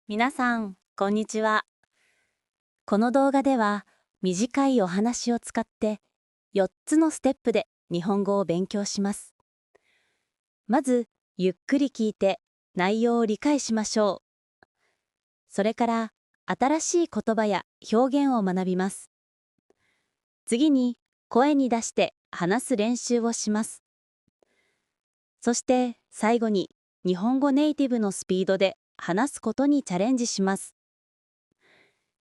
皆さん、こんにちは。この動画では、短いお話を使って4つのステップで日本語を勉強します。まず、ゆっくり聞いて内容を理解しましょう。それから、新しい言葉や表現を学びます。次に、声に出して話す練習をします。そして、最後に、日本語ネイティブのスピードで話すことにチャレンジします。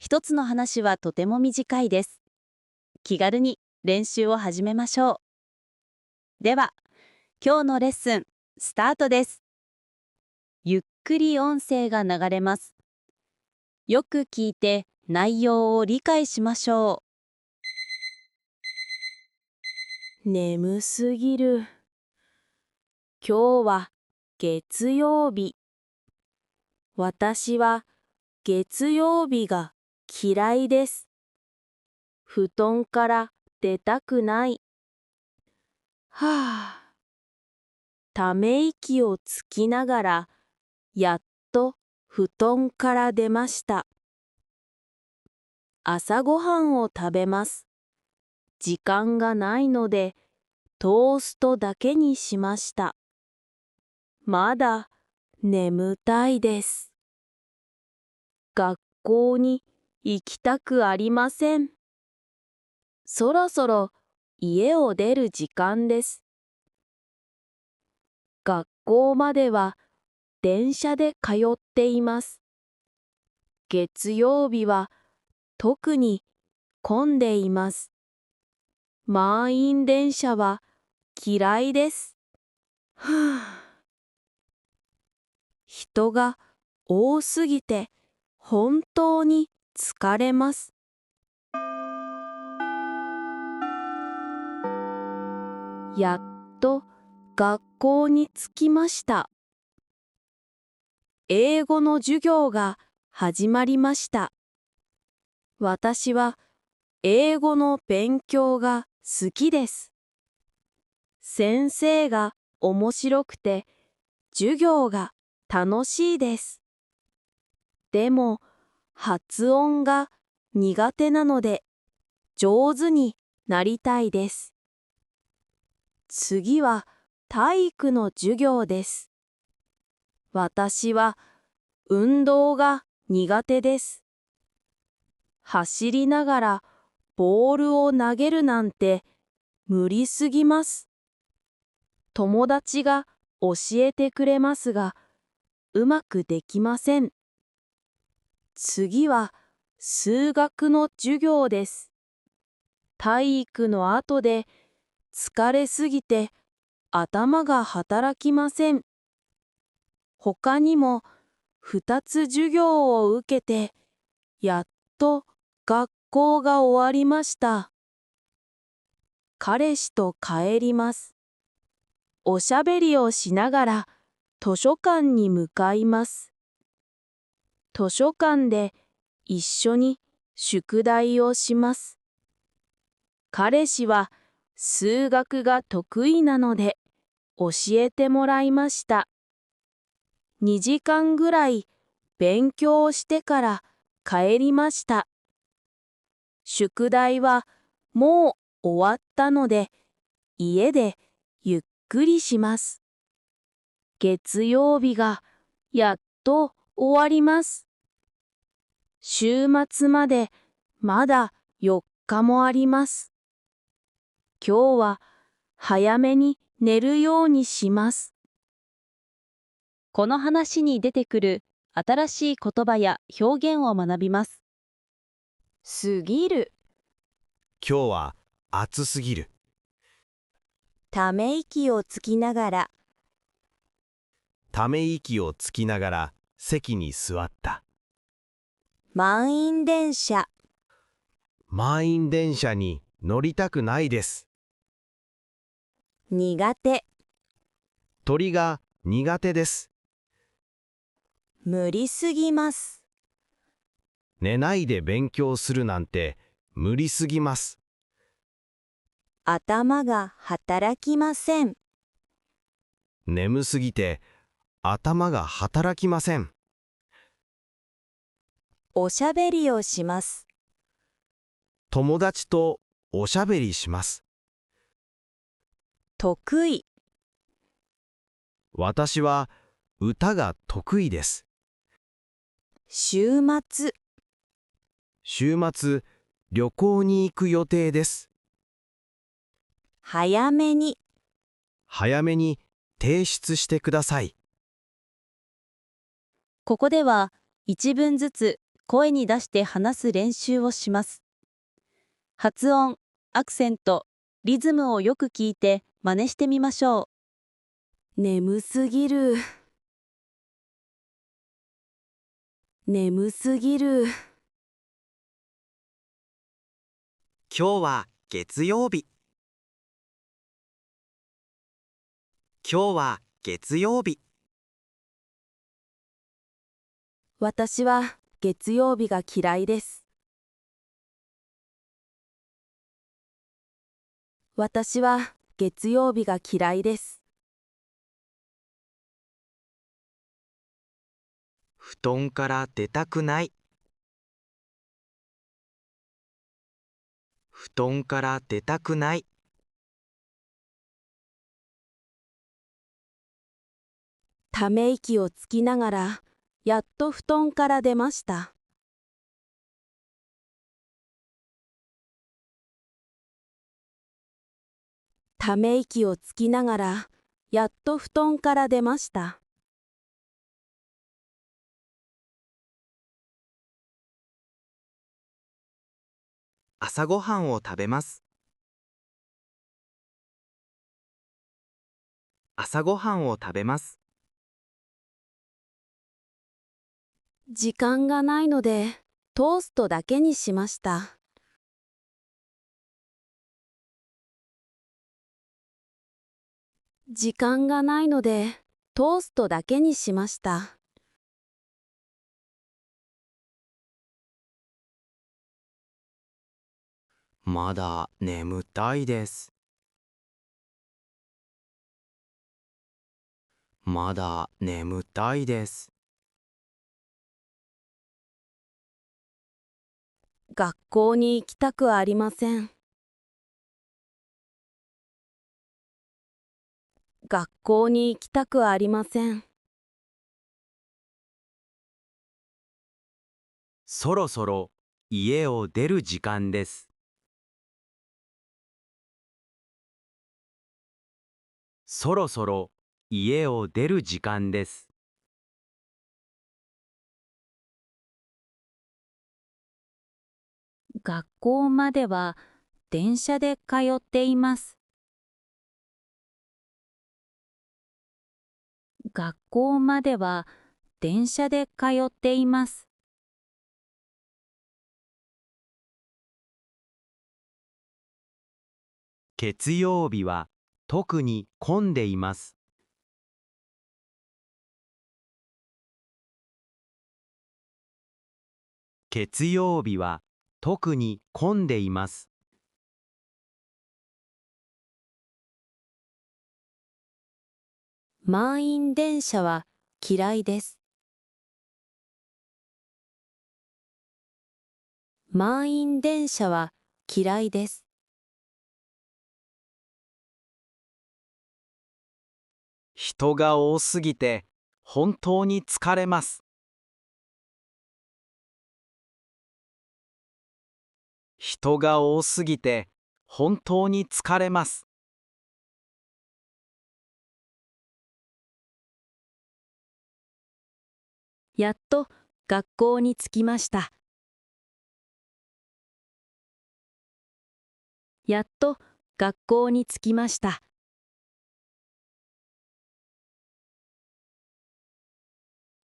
一つの話はとても短いです。気軽に練習を始めましょう。では、今日のレッスン、スタートです。ゆっくり音声が流れます。よく聞いて内容を理解しましょう。眠すぎる。今日は月曜日。私は月曜日が嫌いです。布団から出たくない。はぁ。ため息をつきながら、やっと布団から出ました。朝ごはんを食べます。時間がないので、トーストだけにしました。まだ眠たいです。学校に行きたくありません。そろそろ家を出る時間です。学校までは電車で通っています。月曜日は特に混んでいます。満員電車は嫌いです。ふぅ。人が多すぎて本当に疲れます。やっと学校に着きました。英語の授業が始まりました。私は英語の勉強が好きです。先生が面白くて授業が楽しいです。でも発音が苦手なので上手になりたいです。次は体育の授業です。私は運動が苦手です。走りながらボールを投げるなんて無理すぎます。友達が教えてくれますが、うまくできません。次は数学の授業です。体育の後で疲れすぎて頭が働きません。他にも2つ授業を受けて、やっと学校が終わりました。彼氏と帰ります。おしゃべりをしながら図書館に向かいます。図書館で一緒に宿題をします。彼氏は数学が得意なので教えてもらいました。2時間ぐらい勉強してから帰りました。宿題はもう終わったので家でゆっくりします。月曜日がやっと終わります。週末までまだ4日もあります。今日は早めに寝るようにします。この話に出てくる新しい言葉や表現を学びます。すぎる。今日は暑すぎる。ため息をつきながら。ため息をつきながら席に座った。満員電車。満員電車に乗りたくないです。苦手。鳥が苦手です。無理すぎます。寝ないで勉強するなんて無理すぎます。頭が働きません。眠すぎて頭が働きません。おしゃべりをします。友達とおしゃべりします。得意、私は歌が得意です。週末、週末、旅行に行く予定です。早めに、早めに提出してください。ここでは一文ずつ声に出して話す練習をします。発音、アクセント、リズムをよく聞いて真似してみましょう。眠すぎる。眠すぎる。今日は月曜日。今日は月曜日。私は月曜日が嫌いです。私は月曜日が嫌いです。布団から出たくない。布団から出たくない。ため息をつきながら、やっと布団から出ました。ため息をつきながら、やっと布団から出ました。朝ごはんを食べます。朝ごはんを食べます。時間がないので、トーストだけにしました。時間がないので、トーストだけにしました。まだ眠たいです。まだ眠たいです。学校に行きたくありません。学校に行きたくありません。そろそろ家を出る時間です。そろそろ家を出る時間です。学校までは電車で通っています。学校までは電車で通っています。月曜日は特に混んでいます。月曜日は特に混んでいます。満員電車は嫌いです。満員電車は嫌いです。人が多すぎて本当に疲れます。人が多すぎて本当に疲れます。やっと学校に着きました。やっと学校に着きました。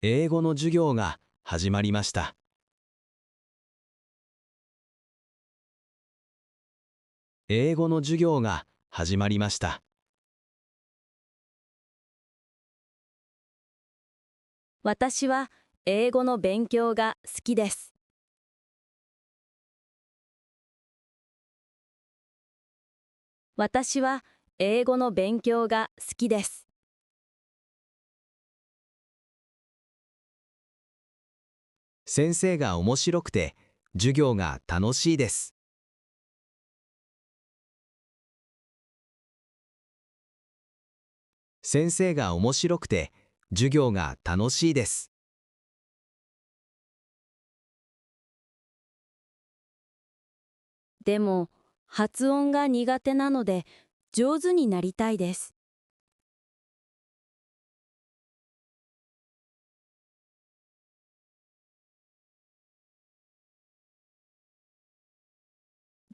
英語の授業が始まりました。英語の授業が始まりました。私は英語の勉強が好きです。私は英語の勉強が好きです。先生が面白くて、授業が楽しいです。先生が面白くて、授業が楽しいです。でも、発音が苦手なので、上手になりたいです。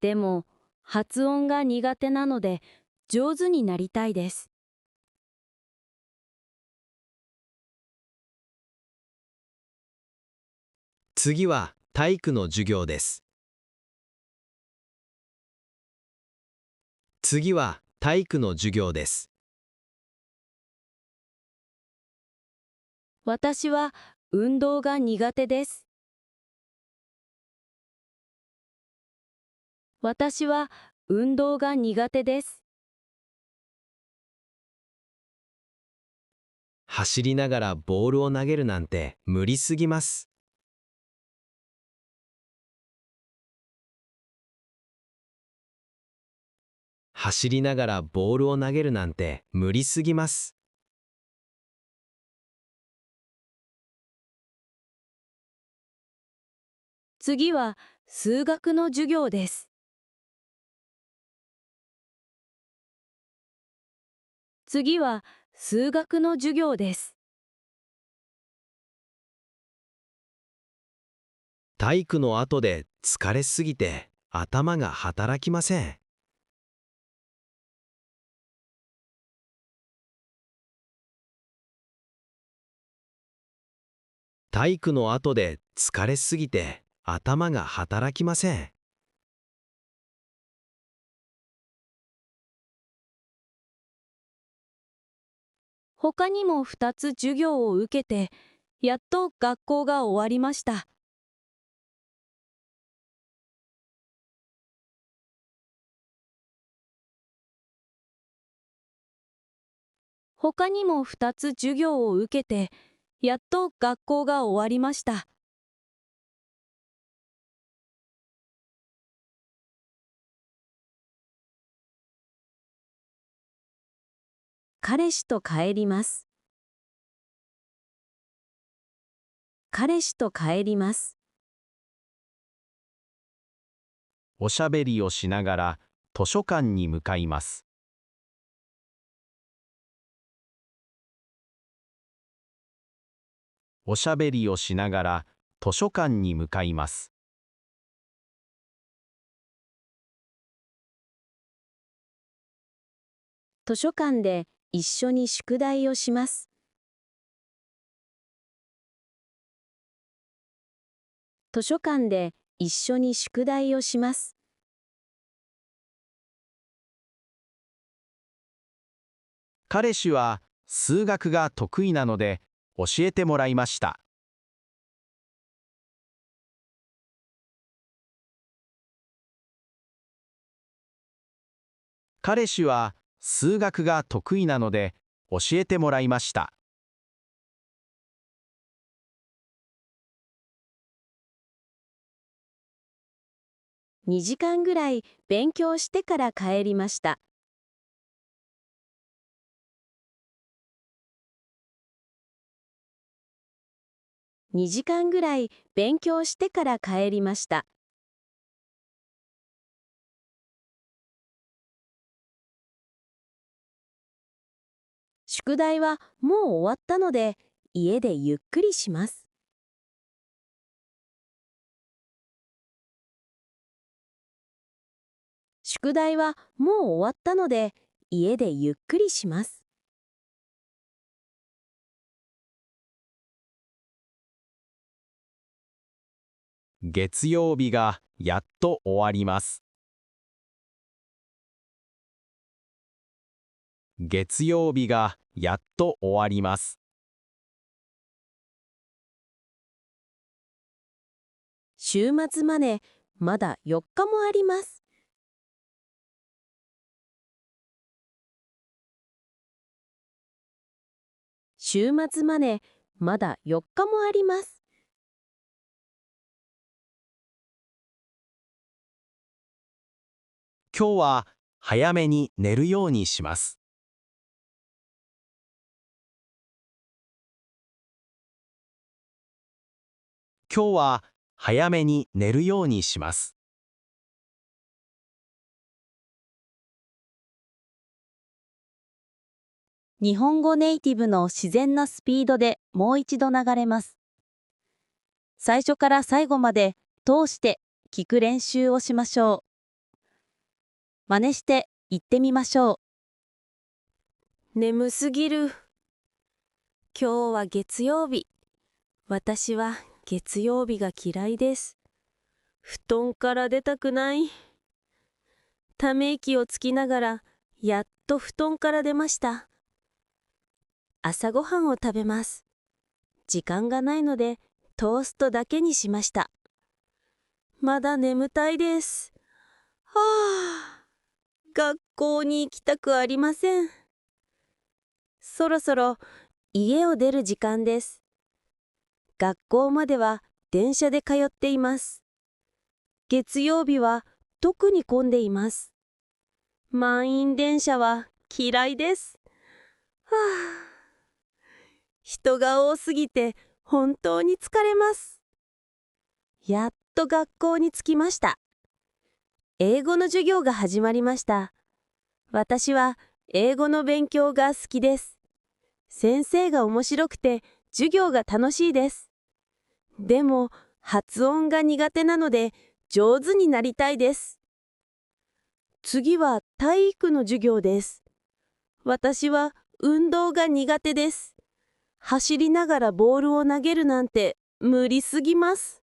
でも、発音が苦手なので、上手になりたいです。次は体育の授業です。次は体育の授業です。私は運動が苦手です。私は運動が苦手です。走りながらボールを投げるなんて無理すぎます。走りながらボールを投げるなんて無理すぎます。次は数学の授業です。次は数学の授業です。体育の後で疲れすぎて頭が働きません。体育の後で疲れすぎて頭が働きません。他にも2つ授業を受けて、やっと学校が終わりました。他にも2つ授業を受けて、やっと学校が終わりました。彼氏と帰ります。彼氏と帰ります。おしゃべりをしながら図書館に向かいます。おしゃべりをしながら図書館に向かいます。図書館で一緒に宿題をします。図書館で一緒に宿題をします。彼氏は数学が得意なので教えてもらいました。彼氏は数学が得意なので教えてもらいました。2時間ぐらい勉強してから帰りました。2時間ぐらい勉強してから帰りました。宿題はもう終わったので、家でゆっくりします。宿題はもう終わったので、家でゆっくりします。月曜日がやっと終わります。月曜日がやっと終わります。週末までまだ4日もあります。週末までまだ4日もあります。今日は早めに寝るようにします。今日は早めに寝るようにします。日本語ネイティブの自然なスピードでもう一度流れます。最初から最後まで通して聞く練習をしましょう。真似して言ってみましょう。眠すぎる。今日は月曜日。私は月曜日が嫌いです。布団から出たくない。ため息をつきながら、やっと布団から出ました。朝ごはんを食べます。時間がないので、トーストだけにしました。まだ眠たいです。はあ、学校に行きたくありません。そろそろ家を出る時間です。学校までは電車で通っています。月曜日は特に混んでいます。満員電車は嫌いです。はあ、人が多すぎて本当に疲れます。やっと学校に着きました。英語の授業が始まりました。私は英語の勉強が好きです。先生が面白くて授業が楽しいです。でも発音が苦手なので上手になりたいです。次は体育の授業です。私は運動が苦手です。走りながらボールを投げるなんて無理すぎます。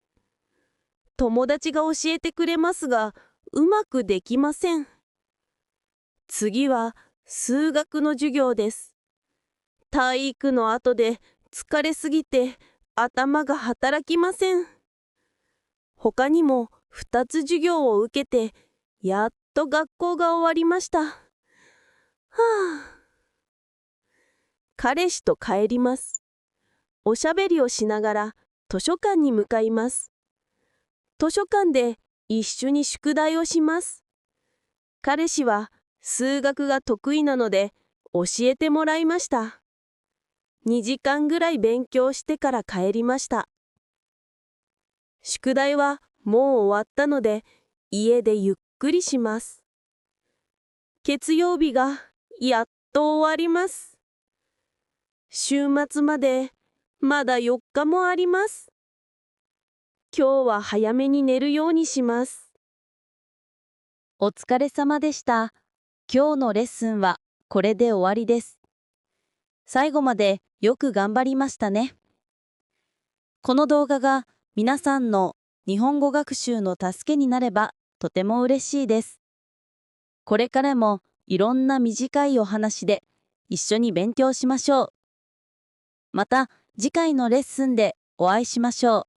友達が教えてくれますが、うまくできません。次は数学の授業です。体育の後で疲れすぎて頭が働きません。他にも2つ授業を受けて、やっと学校が終わりました。はあ。彼氏と帰ります。おしゃべりをしながら図書館に向かいます。図書館で一緒に宿題をします。彼氏は数学が得意なので教えてもらいました。2時間ぐらい勉強してから帰りました。宿題はもう終わったので家でゆっくりします。月曜日がやっと終わります。週末までまだ4日もあります。今日は早めに寝るようにします。お疲れ様でした。今日のレッスンはこれで終わりです。最後までよく頑張りましたね。この動画が皆さんの日本語学習の助けになればとても嬉しいです。これからもいろんな短いお話で一緒に勉強しましょう。また次回のレッスンでお会いしましょう。